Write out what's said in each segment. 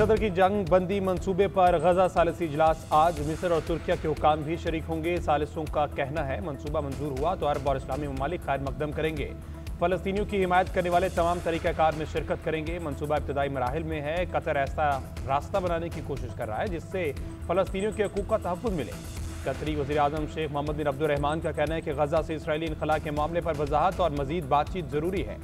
Qatar की जंग बंदी मंसूबे पर गजा सालिसी इजलास आज। मिस्र और तुर्किया के हुकाम भी शरीक होंगे। सालिसों का कहना है मंसूबा मंजूर हुआ तो अरब और इस्लामी ममालिक खैर मकदम करेंगे। फलस्तीनियों की हिमायत करने वाले तमाम तरीक़ाकार में शिरकत करेंगे। मंसूबा इब्तदाई मराहिल में है। कतर ऐसा रास्ता बनाने की कोशिश कर रहा है जिससे फलस्तीनियों के हकूक़ का तहफ़्फ़ुज़ मिले। कतरी वज़ीर आज़म शेख मोहम्मद बिन अब्दुर्रहमान का कहना है कि गजा से इसराइली इनखला के मामले पर वजाहत और मज़ीद बातचीत ज़रूरी है।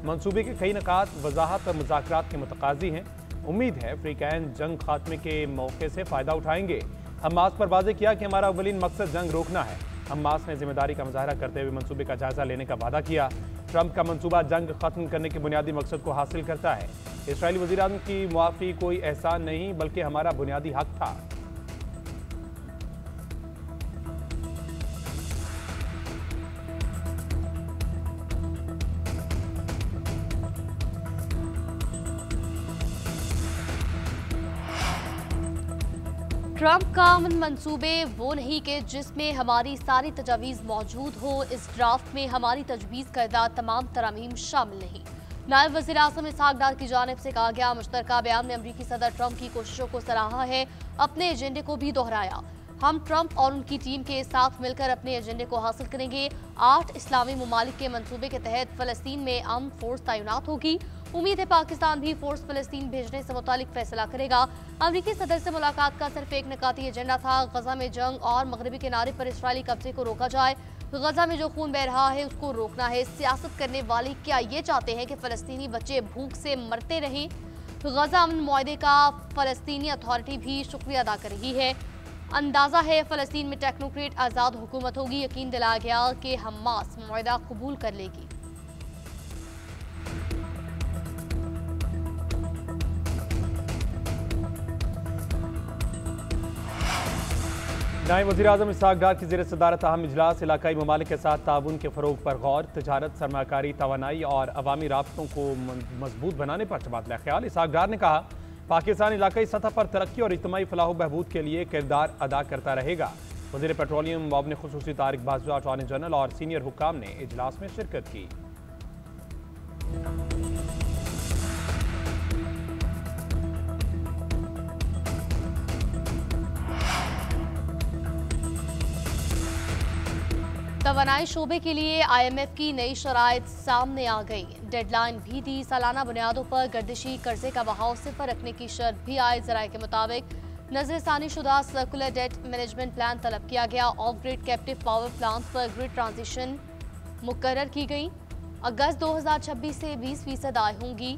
मंसूबे के कई नकात वजाहत और मुज़ाकरात के मुतकाज़ी हैं। उम्मीद है अफ्रीकैन जंग खात्मे के मौके से फ़ायदा उठाएंगे। हमास पर वाज़ेह किया कि हमारा अव्वलीन मकसद जंग रोकना है। हमास ने जिम्मेदारी का मुजाहरा करते हुए मंसूबे का जायजा लेने का वादा किया। ट्रंप का मंसूबा जंग खत्म करने के बुनियादी मकसद को हासिल करता है। इसराइली वज़ीर आज़म की मुआफ़ी कोई एहसान नहीं बल्कि हमारा बुनियादी हक था। ट्रंप का अमन मंसूबे वो नहीं कि जिसमें हमारी सारी तजावीज़ मौजूद हो। इस ड्राफ्ट में हमारी तजवीज़ करदा तमाम तरामीम शामिल नहीं। नायब वज़ीर आज़म इसहाक डार की जानिब से कहा गया मुश्तरका बयान में अमरीकी सदर ट्रंप की कोशिशों को सराहा है, अपने एजेंडे को भी दोहराया। हम ट्रंप और उनकी टीम के साथ मिलकर अपने एजेंडे को हासिल करेंगे। 8 इस्लामी ममालिक के मंसूबे के तहत फ़लस्तीन में अमन फोर्स तैनात होगी। उम्मीद है पाकिस्तान भी फोर्स फ़लस्तीन भेजने से मुतालिक फैसला करेगा। अमरीकी सदर से मुलाकात का सिर्फ एक निकाती एजेंडा था, गजा में जंग और मगरबी किनारे पर इसराइली कब्जे को रोका जाए। गजा में जो खून बह रहा है उसको रोकना है। सियासत करने वाले क्या ये चाहते हैं कि फ़लस्तीनी बच्चे भूख से मरते रहें? गजा अमन मुआहदे का फ़लस्तीनी अथॉरिटी भी शुक्रिया अदा कर रही है। अंदाजा है फ़लस्तीन में टेक्नोक्रेट आज़ाद हुकूमत होगी। यकीन दिलाया गया कि हमास मुआहदा कबूल कर लेगी। नायब वज़ीर आज़म इसहाक डार की ज़ेर सदारत अहम इजलास। इलाकाई ममालिक के साथ ताउन के फ़रोग पर गौर। तजारत, सरमाकारी, तवानाई और अवामी राब्तों को मजबूत बनाने पर तबादला ख्याल। इसहाक डार ने कहा पाकिस्तान इलाकाई सतह पर तरक्की और इज्तिमाई फलाह बहबूद के लिए किरदार अदा करता रहेगा। वज़ीर पेट्रोलियम मुआविन खुसूसी तारिक बाजवा, अटॉर्नी जनरल और सीनियर हुक्काम ने इजलास में शिरकत की। तवानाई शोबे के लिए IMF की नई शराइत सामने आ गई। डेडलाइन भी दी। सालाना बुनियादों पर गर्दिशी कर्जे का बहाव सिफर रखने की शर्त भी आए। जराये के मुताबिक नजरसानी शुदा सर्कुलर डेट मैनेजमेंट प्लान तलब किया गया। Of grid captive power plants पर ग्रिड ट्रांजिशन मुकर्रर की गई। अगस्त 2026 से 20% आय होंगी।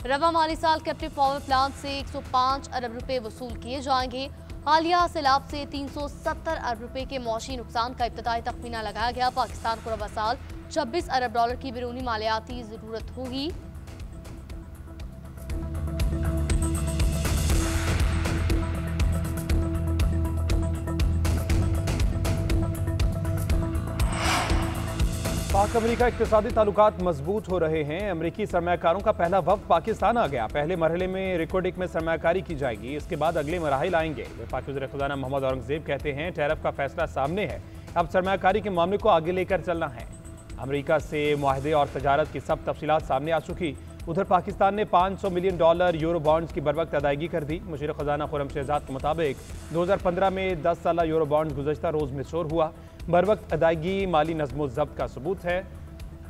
रवा माली साल कैप्टिव पावर प्लांट से 105 अरब रुपए वसूल किए जाएंगे। हालिया सैलाब से 370 अरब रुपए के मौशी नुकसान का इब्तदाई तखमीना लगाया गया। पाकिस्तान को रवा साल 26 अरब डॉलर की बैरूनी मालियाती जरूरत होगी। पाक अमेरिका इक़्तिसादी ताल्लुकात मजबूत हो रहे हैं। अमेरिकी सरमाकारों का पहला वफ़द पाकिस्तान आ गया। पहले मरहले में रिकॉर्डिक में सरमाकारी की जाएगी, इसके बाद अगले मराहिल आएंगे। वफाकी वज़ीर ख़ज़ाना मोहम्मद औरंगज़ेब कहते हैं टैरिफ का फैसला सामने है, अब सरमाकारी के मामले को आगे लेकर चलना है। अमेरिका से मुआहदे और तजारत की सब तफसीलात सामने आ चुकी। उधर पाकिस्तान ने $500 मिलियन यूरो बॉन्ड्स की बरवक्त अदायगी कर दी। मुशीर ख़ज़ाना खुर्रम शहजाद के मुताबिक 2015 में 10 साला यूरो बॉन्ड्स गुज़श्ता रोज़ मैच्योर हुआ। बरवक्त अदायगी माली नज़्म ज़ब्त का सबूत है।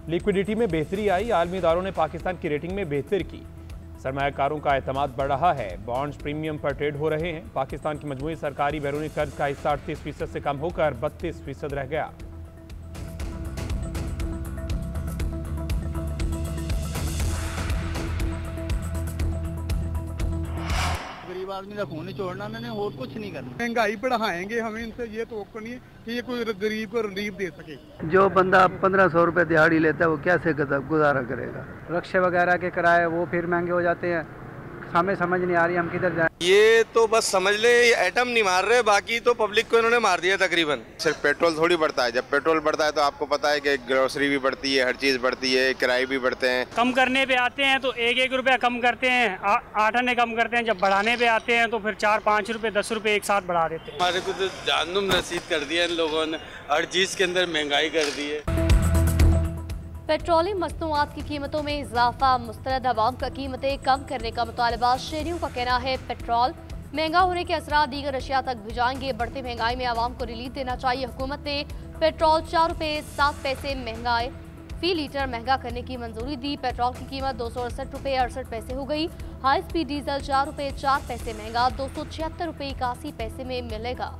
लिक्विडिटी में बेहतरी आई। आलमी इदारों ने पाकिस्तान की रेटिंग में बेहतरी की। सरमायाकारों का एतमाद बढ़ रहा है। बॉन्ड्स प्रीमियम पर ट्रेड हो रहे हैं। पाकिस्तान की मजमूई सरकारी बैरूनी कर्ज का हिस्सा 38% से कम होकर 32% रह गया। गरीब आदमी का खून नहीं छोड़ना, मैंने और कुछ नहीं करना। महंगाई बढ़ाएंगे, हमें इनसे ये तो नहीं कि ये कोई गरीब को रिलीफ दे सके। जो बंदा 1500 रुपए दिहाड़ी लेता है वो कैसे गुजारा करेगा? रक्शे वगैरह के किराए वो फिर महंगे हो जाते हैं। हमें समझ नहीं आ रही हम किधर जाएं। ये तो बस समझ ले एटम नहीं मार रहे, बाकी तो पब्लिक को इन्होंने मार दिया तकरीबन। सिर्फ पेट्रोल थोड़ी बढ़ता है, जब पेट्रोल बढ़ता है तो आपको पता है कि ग्रोसरी भी बढ़ती है, हर चीज़ बढ़ती है, किराए भी बढ़ते हैं। कम करने पे आते हैं तो 1-1 रुपया कम करते हैं, 8 आने कम करते हैं। जब बढ़ाने पे आते हैं तो फिर 4-5 रुपये 10 रुपये एक साथ बढ़ा देते हैं। हमारे को तो जहन्नुम नसीब कर दिया इन लोगों ने, हर चीज़ के अंदर महंगाई कर दी है। पेट्रोलियम मसनूआत की कीमतों में इजाफा, मुस्तरद अवाम का कीमतें कम करने का मुतालबा। शहरियों का कहना है पेट्रोल महंगा होने के असरा दीगर अशिया तक भी जाएंगे। बढ़ती महंगाई में आवाम को रिलीफ देना चाहिए। हुकूमत ने पेट्रोल 4 रुपये 7 पैसे महंगाई फी लीटर महंगा करने की मंजूरी दी। पेट्रोल की कीमत 268 रुपये 68 पैसे हो गई। हाई स्पीड डीजल 4 रुपये 4 पैसे महंगा 276 रुपये 81 पैसे में मिलेगा।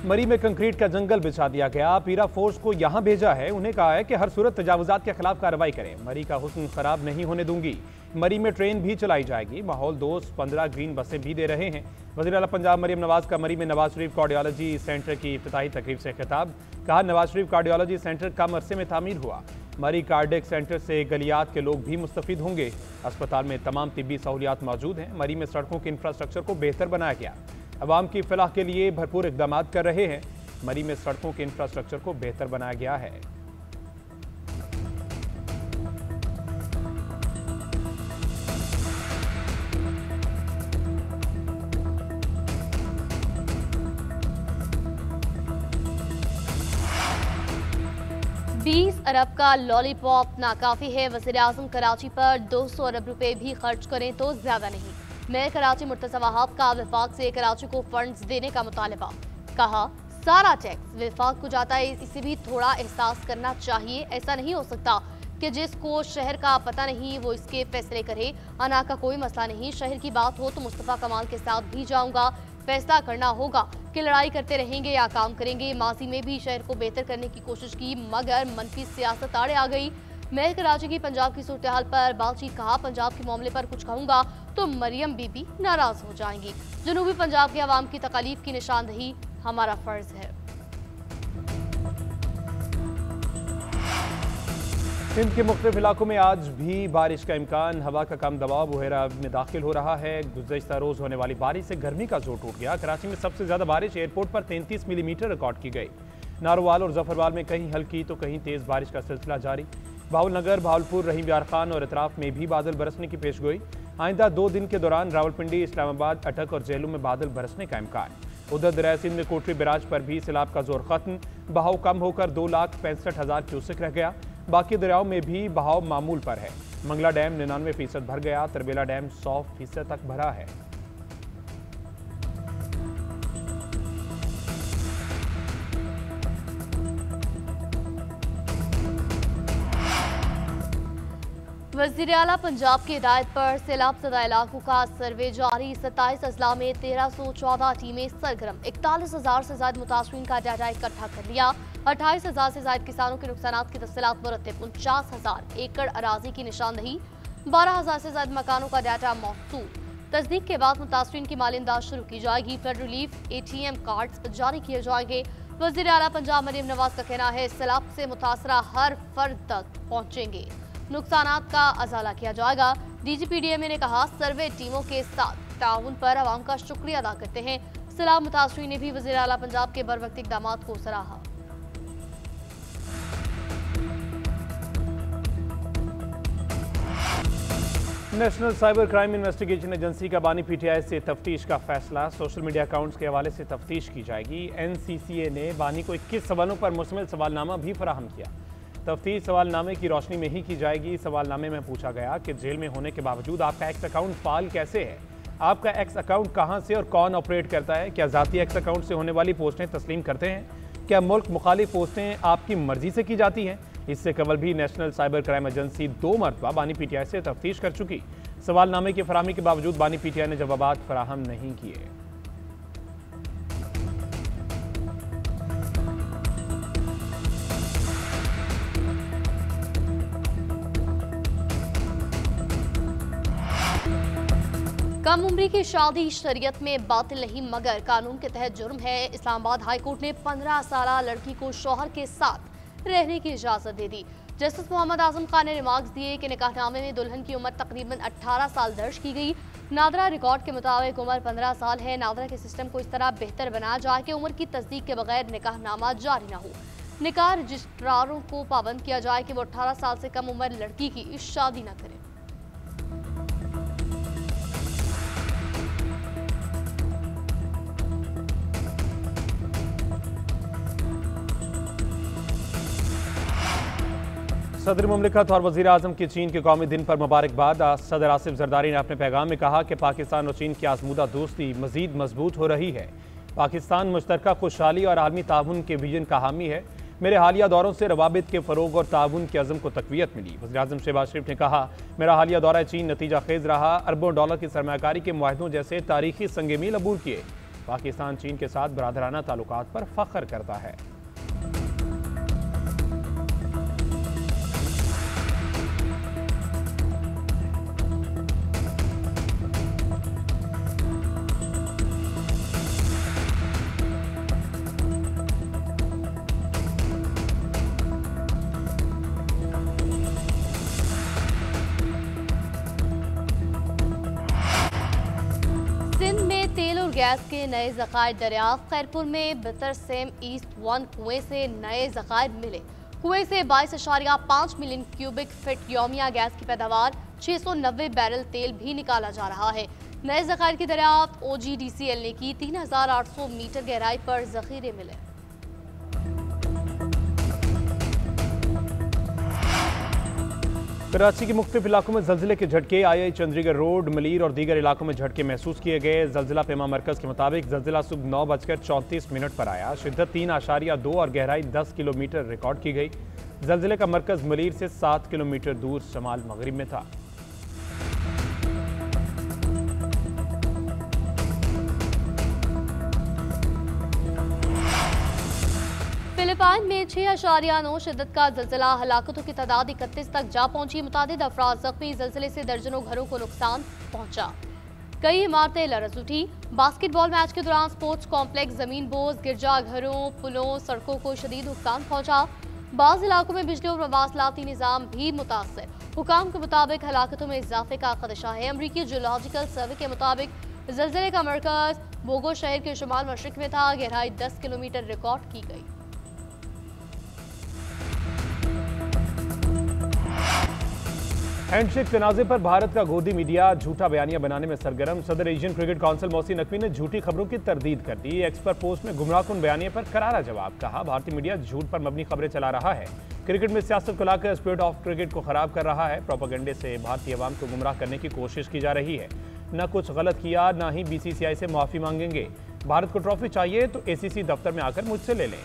मरी में कंक्रीट का जंगल बिछा दिया गया। पीरा फोर्स को यहां भेजा है। उन्हें कहा है कि हर सूरत तजावुजात के खिलाफ कार्रवाई करें। मरी का हुस्न खराब नहीं होने दूंगी। मरी में ट्रेन भी चलाई जाएगी। माहौल दोस्त 15 ग्रीन बसें भी दे रहे हैं। वज़ीर आला पंजाब मरियम नवाज का मरी में नवाज शरीफ कार्डियोलॉजी सेंटर की इफ्तिताही तकरीब से खिताब। कहा, नवाज शरीफ कार्डियोलॉजी सेंटर कम अरसे में तामीर हुआ। मरी कार्डियक सेंटर से गलियात के लोग भी मुस्तफीद होंगे। अस्पताल में तमाम तिब्बी सहूलियात मौजूद हैं। मरी में सड़कों के इंफ्रास्ट्रक्चर को बेहतर बनाया गया। अवाम की फलाह के लिए भरपूर इकदाम कर रहे हैं। मरी में सड़कों के इंफ्रास्ट्रक्चर को बेहतर बनाया गया है। $20 अरब का लॉलीपॉप नाकाफी है। वज़ीर आज़म कराची पर 200 अरब रुपए भी खर्च करें तो ज्यादा नहीं। मैं कराची मुर्तज़ा वहाब का विफाक से कराची को फंड्स देने का मुतालबा। कहा, सारा टैक्स विफाक को जाता है, इसे भी थोड़ा एहसास करना चाहिए। ऐसा नहीं हो सकता कि जिसको शहर का पता नहीं वो इसके फैसले करे। अना का कोई मसला नहीं। शहर की बात हो तो मुस्तफ़ा कमाल के साथ भी जाऊंगा। फैसला करना होगा कि लड़ाई करते रहेंगे या काम करेंगे। माजी में भी शहर को बेहतर करने की कोशिश की मगर मनफी सियासत आड़े आ गई। मैं कराची की पंजाब की सूरत हाल पर बातचीत। कहा, पंजाब के मामले पर कुछ कहूंगा तो मरियम बीबी नाराज हो जाएंगी। जनूबी पंजाब के अवाम की तकलीफ की निशानदही हमारा फर्ज है। सिंध के मुख्तलिफ इलाकों में आज भी बारिश का इम्कान। हवा का कम दबाव बुहेरा में दाखिल हो रहा है। गुज़श्ता रोज होने वाली बारिश से गर्मी का जोर टूट गया। कराची में सबसे ज्यादा बारिश एयरपोर्ट पर 33 मिलीमीटर रिकॉर्ड की गई। नारोवाल और जफरवाल में कहीं हल्की तो कहीं तेज बारिश का सिलसिला जारी। भावलनगर, भावलपुर, रहीम यार खान और इतराफ में भी बादल बरसने की पेशगोई। आइंदा 2 दिन के दौरान रावलपिंडी, इस्लामाबाद, अटक और जेलों में बादल बरसने का इम्कान। उधर दरिया सिंध में कोटरी बैराज पर भी सैलाब का जोर खत्म। बहाव कम होकर 2,65,000 क्यूसेक रह गया। बाकी दरियाओं में भी बहाव मामूल पर है। मंगला डैम 99% भर गया। तरबेला डैम 100% तक भरा है। वज़ीर आला पंजाब की हिदायत पर सैलाब ज़दा इलाकों का सर्वे जारी। 27 अजला में 1314 टीमें सरगर्म। 41,000 से ज्यादा मुतासरीन का डाटा इकट्ठा कर लिया। 28,000 से ज्यादा किसानों के नुकसानात की तफसीलात मुरतब। 49,000 एकड़ अराजी की निशानदही। 12,000 से ज्यादा मकानों का डाटा मौसूल। तस्दीक के बाद मुतासरीन की माली इमदाद शुरू की जाएगी। फ्लड रिलीफ ATM कार्ड जारी किए जाएंगे। वज़ीर आला पंजाब मरियम नवाज का कहना है सैलाब से मुतासरा हर फर्द तक पहुँचेंगे। नुकसानात का अजाला किया जाएगा। DGPDMA ने कहा, सर्वे टीमों के साथ ताउन पर आवाम का शुक्रिया अदा करते हैं। सैलाब मुतासरीन ने भी वज़ीर आला पंजाब के बरवक्त इक़दामात को सराहा। National cyber crime investigation agency का बानी PTI से तफ्तीश का फैसला। सोशल मीडिया अकाउंट्स के हवाले से तफ्तीश की जाएगी। NCCA ने बानी को 21 सवालों पर मुश्तमिल सवालनामा भी फराहम किया। तफ्तीश सवालनामे की रोशनी में ही की जाएगी। सवालनामे में पूछा गया कि जेल में होने के बावजूद आपका एक्स अकाउंट फाल कैसे है। आपका एक्स अकाउंट कहां से और कौन ऑपरेट करता है। क्या जाती एक्स अकाउंट से होने वाली पोस्टें तस्लीम करते हैं। क्या मुल्क मुखालिफ पोस्टें आपकी मर्जी से की जाती हैं। इससे कबल भी नेशनल साइबर क्राइम एजेंसी 2 मरतबा बानी PTI से तफ्तीश कर चुकी। सवालनामे की फराहमी के बावजूद बानी PTI ने जवाबात फराहम नहीं किए। कम उम्री की शादी शरीयत में बातिल नहीं मगर कानून के तहत जुर्म है। इस्लामाबाद हाई कोर्ट ने 15 साल लड़की को शौहर के साथ रहने की इजाजत दे दी। जस्टिस मोहम्मद आजम खान ने रिमार्क्स दिए कि निकाहनामे में दुल्हन की उम्र तकरीबन 18 साल दर्ज की गई। नादरा रिकॉर्ड के मुताबिक उम्र 15 साल है। नादरा के सिस्टम को इस तरह बेहतर बनाया जाए कि उम्र की तस्दीक के बगैर निकाहनामा जारी न हो। निकाह रजिस्ट्रारों को पाबंद किया जाए कि वो 18 साल से कम उम्र लड़की की शादी न करें। सदर मुमलिकत और वज़ीर आज़म की चीन के कौमी दिन पर मुबारकबाद। सदर आसिफ जरदारी ने अपने पैगाम में कहा कि पाकिस्तान और चीन की आजमूदा दोस्ती मज़ीद मजबूत हो रही है। पाकिस्तान मुश्तरका खुशहाली और आलमी ताउन के विजन का हामी है। मेरे हालिया दौरों से रवाबित के फ़रोग और ताउन के अज़म को तक़वियत मिली। वज़ीर आज़म शहबाज शरीफ ने कहा, मेरा हालिया दौरा चीन नतीजा खेज़ रहा। अरबों डॉलर की सरमाकारी के मुआहदों जैसे तारीखी संग मील अबूर किए। पाकिस्तान चीन के साथ बरादराना ताल्लुकात पर फ़ख्र करता है। सिंध में तेल और गैस के नए ज़खायर दरियाफ्त। खैरपुर में बितर सेम ईस्ट 1 कुएं से नए ज़खायर मिले। कुएं से 22.5 मिलियन क्यूबिक फिट यौमिया गैस की पैदावार, 690 बैरल तेल भी निकाला जा रहा है। नए ज़खायर की दरियाफ्त OGDCL ने की। 3800 मीटर गहराई पर ज़खीरे मिले। कराची के मुख्तलिफ इलाकों में जल्जिले के झटके आए। चंडीगढ़ रोड, मलीर और दीगर इलाकों में झटके महसूस किए गए। जल्जिला पेमा मरकज के मुताबिक जल्जिला सुबह 9:34 पर आया। शिद्दत 3.2 और गहराई 10 किलोमीटर रिकॉर्ड की गई। जल्जिले का मरकज मलीर से 7 किलोमीटर दूर शमाल मगरिब में था। फिलिपाइन में 6.9 शिद्दत का जल्जिला। हलाकतों की तादाद 31 तक जा पहुंची। मुतादिद अफराद जख्मी। जल्जिले से दर्जनों घरों को नुकसान पहुंचा। कई इमारतें लरज़ उठी। बास्केटबॉल मैच के दौरान स्पोर्ट्स कॉम्प्लेक्स जमीन बोझ, गिरजाघरों, पुलों, सड़कों को शदीद नुकसान पहुंचा। बाज़ इलाकों में बिजली और मवासलाती निज़ाम भी मुतासर। हुकाम के मुताबिक हलाकतों में इजाफे का खदशा है। अमरीकी जियोलॉजिकल सर्वे के मुताबिक जल्जिले का मरकज बोगो शहर के शुमाल मशरिक में था। गहराई 10 किलोमीटर रिकॉर्ड की गई। हैंडशेक तनाज़े पर भारत का गोदी मीडिया झूठा बयानिया बनाने में सरगर्म। सदर Asian cricket council Mohsin Naqvi ने झूठी खबरों की तरदीद कर दी। एक्सपर्ट पोस्ट में गुमराहकुन बयानिया पर करारा जवाब। कहा, भारतीय मीडिया झूठ पर मबनी खबरें चला रहा है। क्रिकेट में सियासत को लाकर स्पिरिट ऑफ क्रिकेट को खराब कर रहा है। प्रोपेगेंडे से भारतीय अवाम को गुमराह करने की कोशिश की जा रही है। न कुछ गलत किया, न ही BCCI से माफी मांगेंगे। भारत को ट्रॉफी चाहिए तो ACC दफ्तर में आकर मुझसे ले लें।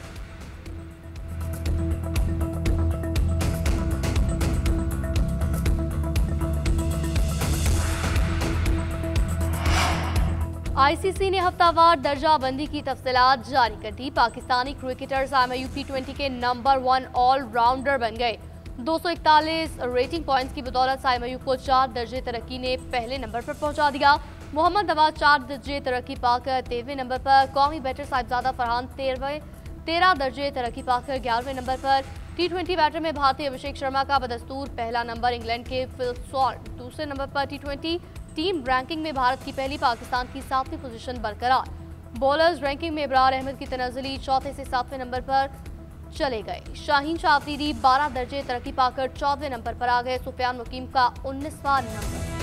ICC ने हफ्तावार दर्जाबंदी की तफसीलात जारी कर दी। पाकिस्तानी क्रिकेटर्स IMIU T20 के नंबर 1 ऑलराउंडर बन गए। 241 रेटिंग पॉइंट्स की बदौलत IMIU को 4 दर्जे तरक्की ने पहले नंबर पर पहुंचा दिया। मोहम्मद नवाज 4 दर्जे तरक्की पाकर 13वें नंबर पर। कौमी बैटर साहिबजादा फरहान 13 दर्जे तरक्की पाकर 11वें नंबर पर। T20 बैटर में भारतीय अभिषेक शर्मा का बदस्तूर पहला नंबर। इंग्लैंड के फिल सॉल्ट दूसरे नंबर पर। T20 टीम रैंकिंग में भारत की पहली, पाकिस्तान की 7वीं पोजीशन बरकरार। बॉलर्स रैंकिंग में इब्रार अहमद की तनज़्ज़ुली 4थे से 7वें नंबर पर चले गए। शाहीन शाह अफरीदी 12 दर्जे तरक्की पाकर 14वें नंबर पर आ गए। सुफियान मुकीम का 19वां नंबर।